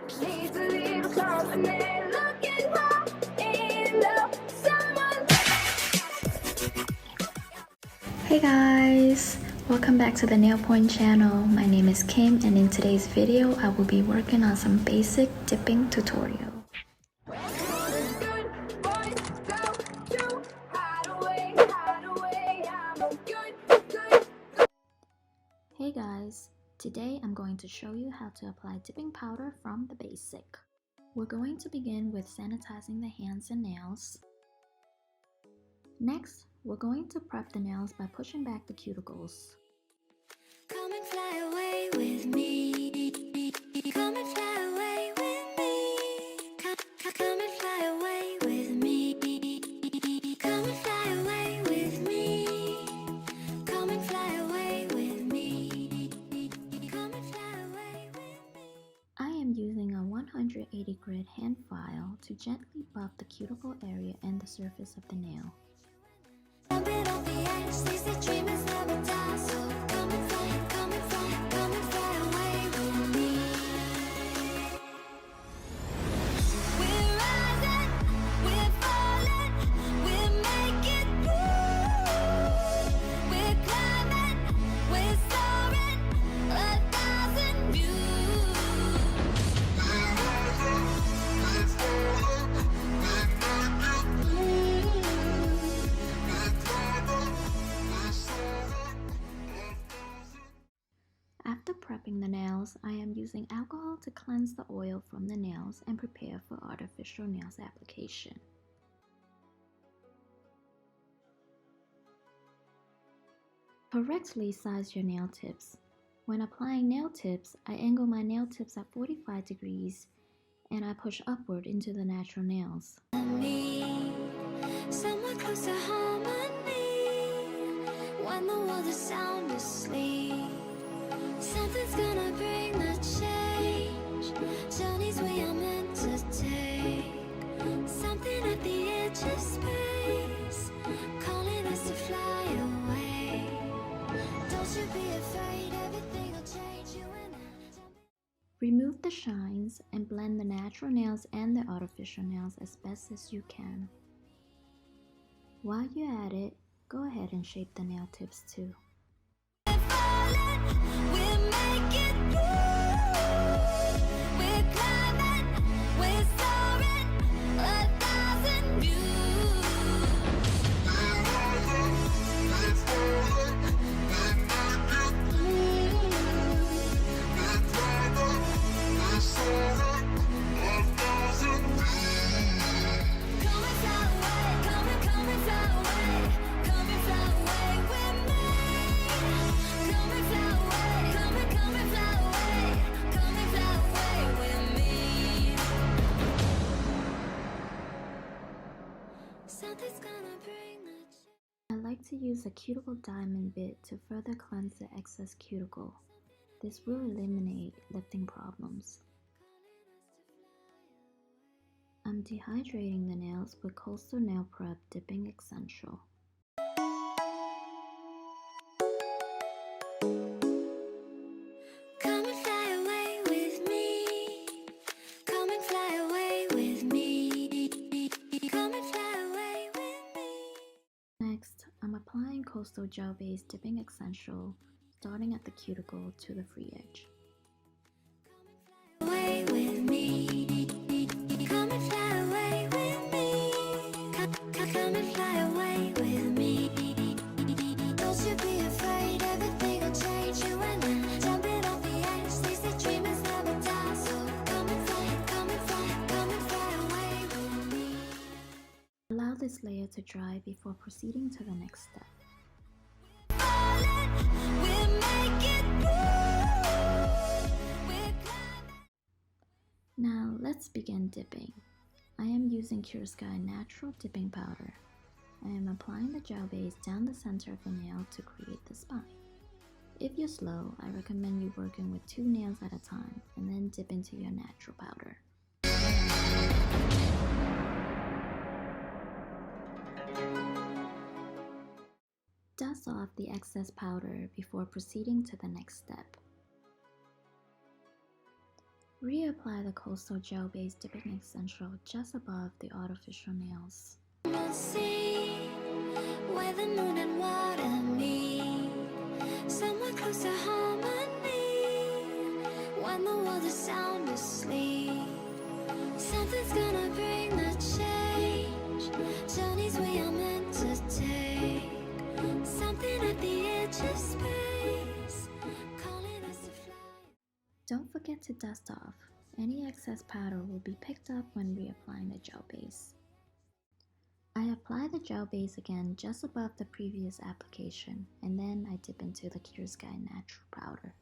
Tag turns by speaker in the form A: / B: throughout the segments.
A: Needs a little company, looking hot in love, someone.
B: Hey guys, welcome back to the Nailporn channel. My name is Kim, and in today's video I will be working on some basic dipping tutorial. Hey guys, today I'm going to show you how to apply dipping powder from the basic. We're going to begin with sanitizing the hands and nails. Next, we're going to prep the nails by pushing back the cuticles.
C: Come and fly away with me. Come and fly away with me. Come and fly away with me. Come and fly away with me. Come and fly away with me. Come and fly away with me.
B: I am using a 180 grit hand file to gently buff the cuticle area and the surface of the nail.
C: Jumping off the edge, they say dreamers never die. So come and fly, come and fly, come and fly away with me. We're rising, we're falling, we're making moves. We're climbing, we're soaring, 1,000 views.
B: After prepping the nails, I am using alcohol to cleanse the oil from the nails and prepare for artificial nails application. Correctly size your nail tips. When applying nail tips, I angle my nail tips at 45 degrees and I push upward into the natural nails.
C: Somewhere close to harmony. When the world is sound asleep, something's gonna bring the change. Journeys we are meant to take. Something at the edge of space, calling us to fly away. Don't you be afraid, everything will change. You and I.
B: Remove the shines and blend the natural nails and the artificial nails as best as you can. While you're at it, go ahead and shape the nail tips too.
C: We're making moves. We're climbing, we're soaring, 1,000 views. Come and fly away, come and fly away, come and fly away with me. Come and fly away, come and fly away, come and fly away with me. Something's gonna bring the change.
B: I like to use a cuticle diamond bit to further cleanse the excess cuticle. This will eliminate lifting problems. I'm dehydrating the nails with Coastal Nail Prep Dipping Essential.
C: Come and fly away with me. Come and fly away with me. Come and fly away with me.
B: Next, I'm applying Coastal Gel Base Dipping Essential, starting at the cuticle to the free edge.
C: Away with me. Come and fly away with me. Come and fly away with me. Don't you be afraid, everything will change. You and I, jumping off the edge. They say dreamers never die. So come and fly, come and fly, come and fly away with me.
B: Allow this layer to dry before proceeding to the next step.
C: We're making moves. We're climbing.
B: Now let's begin dipping. I am using Kiarasky natural dipping powder. I am applying the gel base down the center of the nail to create the spine. If you're slow, I recommend you working with 2 nails at a time and then dip into your natural powder. Dust off the excess powder before proceeding to the next step. Reapply the Coastal Gel Base Dipping Essential just above the artificial nails.
C: We'll see where the moon and water meet, somewhere close to harmony. When the world is sound asleep, something's gonna bring the change. Journeys we are meant to take, something at the edge of space, calling us to fly.
B: Don't forget to dust off. Any excess powder will be picked up when reapplying the gel base. I apply the gel base again just above the previous application, and then I dip into the Kiarasky natural powder.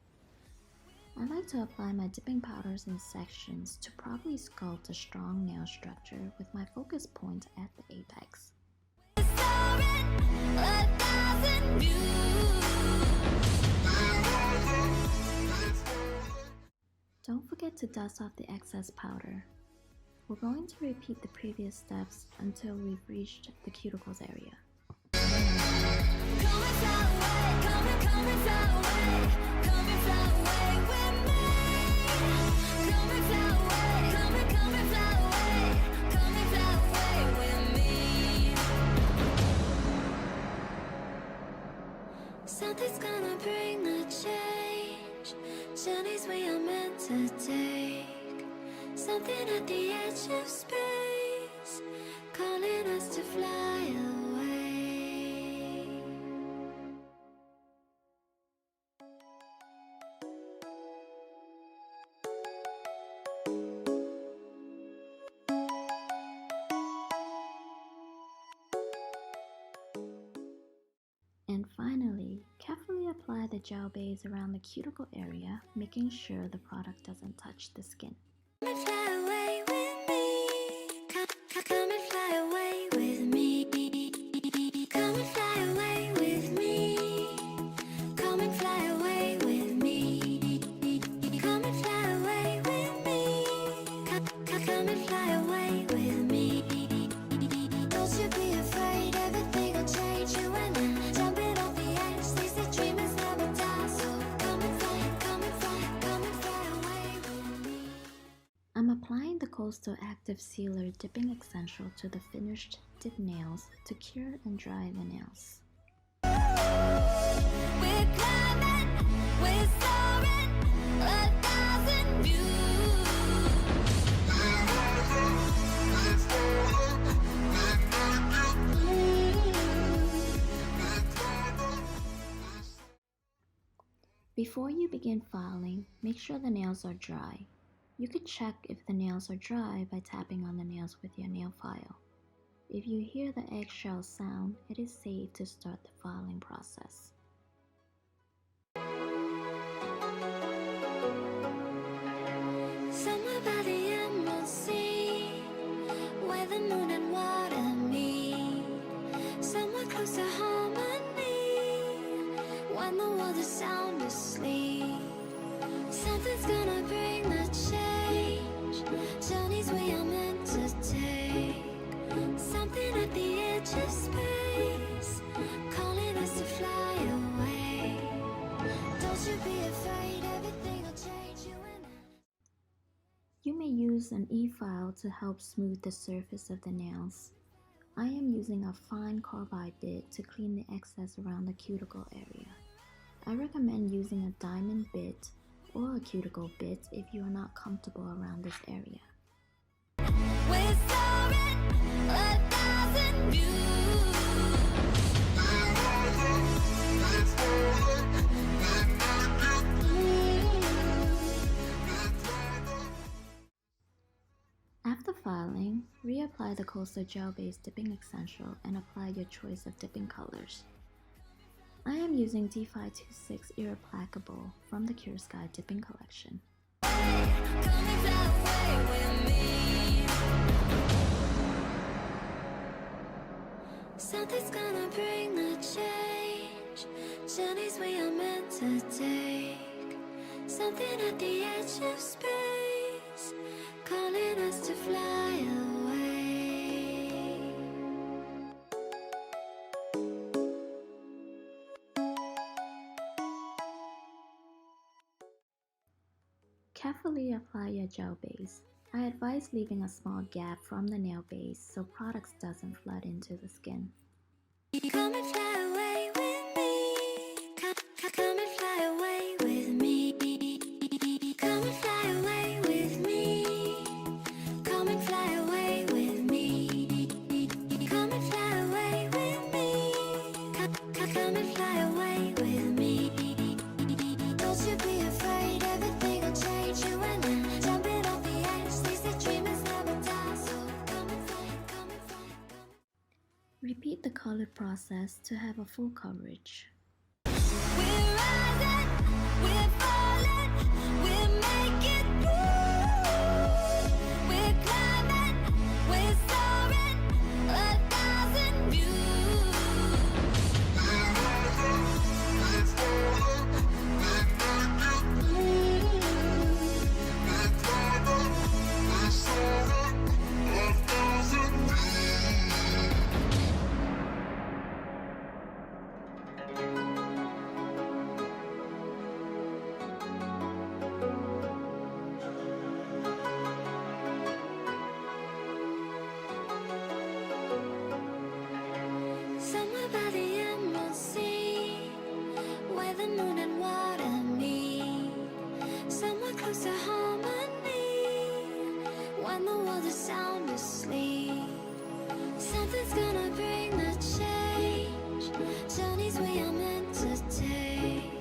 B: I like to apply my dipping powders in sections to properly sculpt a strong nail structure with my focus point at the apex. Don't forget to dust off the excess powder. We're going to repeat the previous steps until we've reached the cuticles area.
C: Something's gonna bring the change. Journeys we are meant to take, something at the edge of space, calling us to fly away.
B: And finally, carefully apply the gel base around the cuticle area, making sure the product doesn't touch the skin.
C: Come and fly away with me. Come and fly away with me. Come and fly away with me. Come and fly away with me. Come and fly away with me. Come and fly away with me. Don't you be afraid, everything will change. You and I, jumping off the edge. They say dreamers never die, so come and fly away with me.
B: I'm applying the Coastal Active Sealer Dipping Essential to the finished dip nails to cure and dry the nails.
C: We're climbing, we're soaring, 1,000 views.
B: Before you begin filing, make sure the nails are dry. You can check if the nails are dry by tapping on the nails with your nail file. If you hear the eggshell sound, it is safe to start the filing process.
C: Somewhere by the emerald sea, where the moon and water meet, somewhere close to harmony. When the world is sound asleep, something's gonna bring the change. Journeys we are meant to take, something at the edge of space, calling us to fly away. Don't you be afraid, everything will change. You and I.
B: You may use an e-file to help smooth the surface of the nails. I am using a fine carbide bit to clean the excess around the cuticle area. I recommend using a diamond bit or a cuticle bit if you are not comfortable around this area.
C: We're soaring, 1,000 views.
B: After filing, reapply the Coastal Gel Base Dipping Essential and apply your choice of dipping colors. I am using D526 Irreplacable from the Kiarasky Dipping Collection.
C: Come and fly away with me. Something's gonna bring the change. Journeys we are meant to take, something at the edge of space, calling us to fly away.
B: Carefully apply your gel base. I advise leaving a small gap from the nail base so products doesn't flood into the skin.
C: Come and fly away with me. Come and fly away with me. Come and fly away with me. Come and fly away with me. Come and fly away with me. Come and fly away with me. Don't you be afraid, everything will change. You and I jumping off the edge. They say dreamers never die, so come and fly, come and fly, come.
B: Repeat the colored process to have a full coverage.
C: We're rising, we're falling, we're making moves. We're climbing, we're soaring, 1,000 views. We're rising, we're falling, we're making moves. We're climbing, we're soaring, 1,000 views. Somewhere by the emerald sea, where the moon and water meet. Somewhere close to harmony, when the world is sound asleep. Something's gonna bring the change, journeys we are meant to take.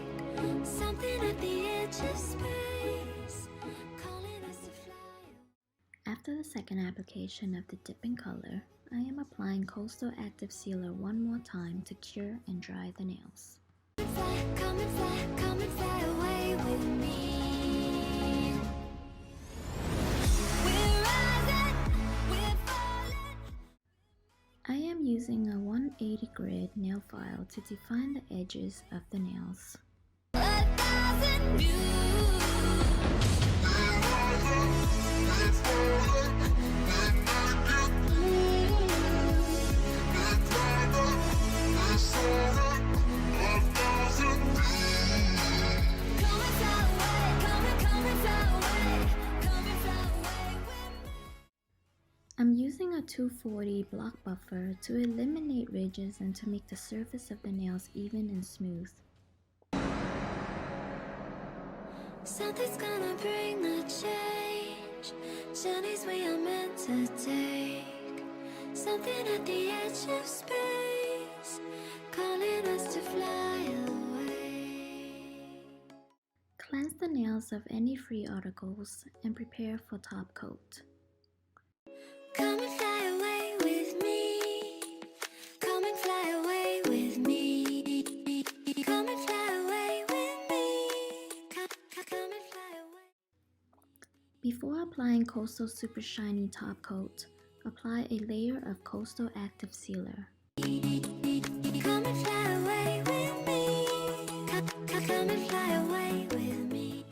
C: Something at the edge of space, calling us to fly.
B: After the second application of the dipping color, I am applying Coastal Active Sealer one more time to cure and dry the nails.
C: Come and fly, come and fly away with me. We're rising, we're falling.
B: I am using a 180 grid nail file to define the edges of the nails.
C: 1,000 views. We're rising, we're falling, we're making moves. We're climbing, we're soaring, 1,000 views. Come and fly away, come and fly away, come and fly away with me.
B: I'm using a 240 block buffer to eliminate ridges and to make the surface of the nails even and smooth.
C: Something's gonna bring the change, journeys we are meant to take. Something at the edge of space, calling us to fly away.
B: Cleanse the nails of any free articles and prepare for top coat.
C: Come and fly away with me. Come and fly away with me. Come and fly away with me. Come and fly away.
B: Before applying Coastal Super Shiny Top Coat, apply a layer of Coastal Active Sealer.
C: Come and fly away with me. Come and fly away with me.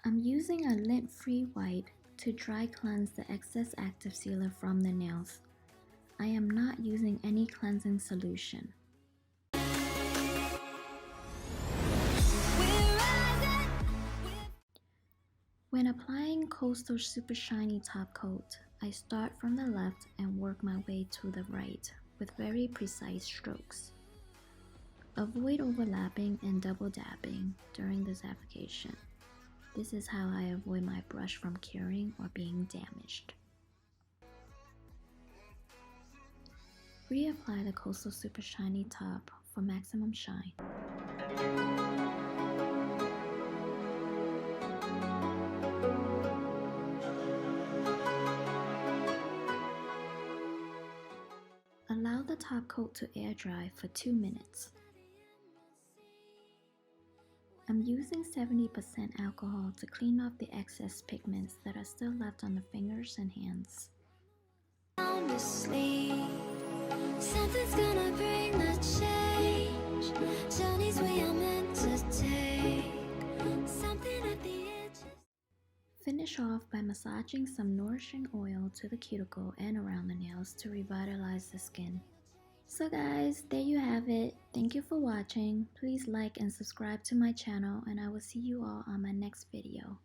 B: I'm using a lint-free white to dry cleanse the excess active sealer from the nails. I am not using any cleansing solution. When applying Coastal Super Shiny Top Coat, I start from the left and work my way to the right with very precise strokes. Avoid overlapping and double dabbing during this application. This is how I avoid my brush from curing or being damaged. Reapply the Coastal Super Shiny Top for maximum shine. Allow the top coat to air dry for 2 minutes. I'm using 70% alcohol to clean off the excess pigments that are still left on the fingers and hands.
C: Sound asleep. Something's gonna bring the change, journeys we are meant to take. Something at the edge.
B: Finish off by massaging some nourishing oil to the cuticle and around the nails to revitalize the skin. So guys, there you have it. Thank you for watching. Please like and subscribe to my channel and I will see you all on my next video.